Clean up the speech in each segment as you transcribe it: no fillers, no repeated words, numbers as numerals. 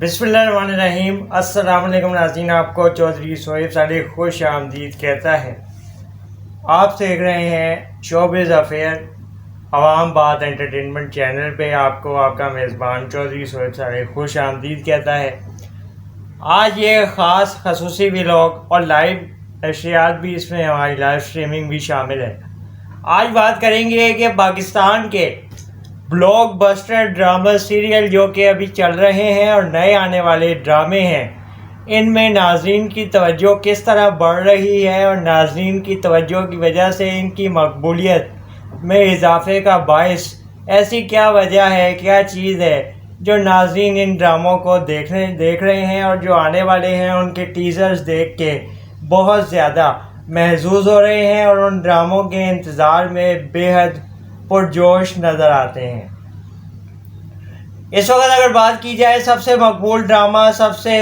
بسم اللہ الرحمن الرحیم۔ السلام علیکم ناظرین، آپ کو چودھری شعیب صالح خوش آمدید کہتا ہے۔ آپ دیکھ رہے ہیں شوبز افیئر عوام بات انٹرٹینمنٹ چینل پہ۔ آپ کو آپ کا میزبان چودھری شعیب صالح خوش آمدید کہتا ہے۔ آج یہ خاص خصوصی ولاگ اور لائیو نشریات بھی اس میں، ہماری لائیو اسٹریمنگ بھی شامل ہے۔ آج بات کریں گے کہ پاکستان کے بلاک بسٹر ڈرامہ سیریل جو کہ ابھی چل رہے ہیں اور نئے آنے والے ڈرامے ہیں، ان میں ناظرین کی توجہ کس طرح بڑھ رہی ہے اور ناظرین کی توجہ کی وجہ سے ان کی مقبولیت میں اضافے کا باعث ایسی کیا وجہ ہے، کیا چیز ہے جو ناظرین ان ڈراموں کو دیکھ رہے ہیں اور جو آنے والے ہیں ان کے ٹیزرز دیکھ کے بہت زیادہ محظوظ ہو رہے ہیں اور ان ڈراموں کے انتظار میں بے حد پرجوش نظر آتے ہیں۔ اس وقت اگر بات کی جائے سب سے مقبول ڈرامہ، سب سے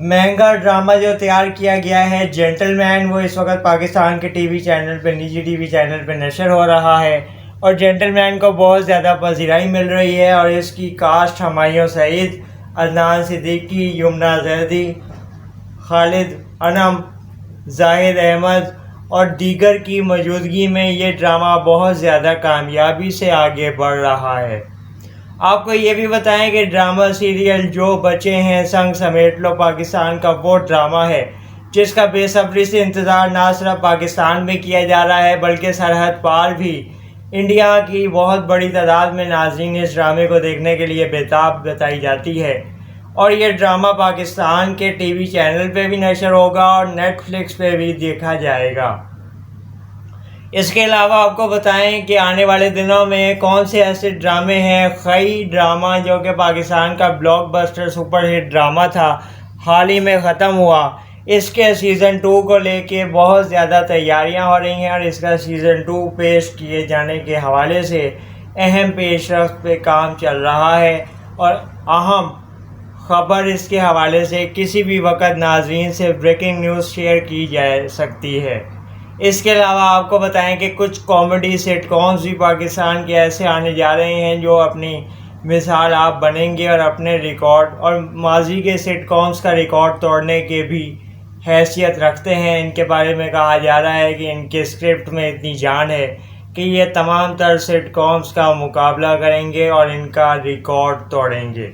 مہنگا ڈرامہ جو تیار کیا گیا ہے جینٹل مین، وہ اس وقت پاکستان کے ٹی وی چینل پہ، نجی ٹی وی چینل پہ نشر ہو رہا ہے اور جینٹل مین کو بہت زیادہ پذیرائی مل رہی ہے اور اس کی کاسٹ ہمایوں سعید، عدنان صدیقی، یمنا زیدی، خالد انم، زاہد احمد اور دیگر کی موجودگی میں یہ ڈرامہ بہت زیادہ کامیابی سے آگے بڑھ رہا ہے۔ آپ کو یہ بھی بتائیں کہ ڈرامہ سیریل جو بچے ہیں سنگ سمیٹ لو پاکستان کا وہ ڈرامہ ہے جس کا بے صبری سے انتظار نہ صرف پاکستان میں کیا جا رہا ہے بلکہ سرحد پار بھی انڈیا کی بہت بڑی تعداد میں ناظرین اس ڈرامے کو دیکھنے کے لیے بےتاب بتائی جاتی ہے، اور یہ ڈرامہ پاکستان کے ٹی وی چینل پہ بھی نشر ہوگا اور نیٹ فلکس پہ بھی دیکھا جائے گا۔ اس کے علاوہ آپ کو بتائیں کہ آنے والے دنوں میں کون سے ایسے ڈرامے ہیں۔ خی ڈرامہ جو کہ پاکستان کا block buster super hit drama تھا، حال ہی میں ختم ہوا، اس کے سیزن 2 کو لے کے بہت زیادہ تیاریاں ہو رہی ہیں اور اس کا سیزن 2 پیش کیے جانے کے حوالے سے اہم پیش رفت پہ کام چل رہا ہے اور اہم خبر اس کے حوالے سے کسی بھی وقت ناظرین سے بریکنگ نیوز شیئر کی جا سکتی ہے۔ اس کے علاوہ آپ کو بتائیں کہ کچھ کامیڈی سیٹ کامز بھی پاکستان کے ایسے آنے جا رہے ہیں جو اپنی مثال آپ بنیں گے اور اپنے ریکارڈ اور ماضی کے سیٹ کامز کا ریکارڈ توڑنے کے بھی حیثیت رکھتے ہیں۔ ان کے بارے میں کہا جا رہا ہے کہ ان کے اسکرپٹ میں اتنی جان ہے کہ یہ تمام تر سیٹ کامز کا مقابلہ کریں گے اور ان کا ریکارڈ توڑیں گے۔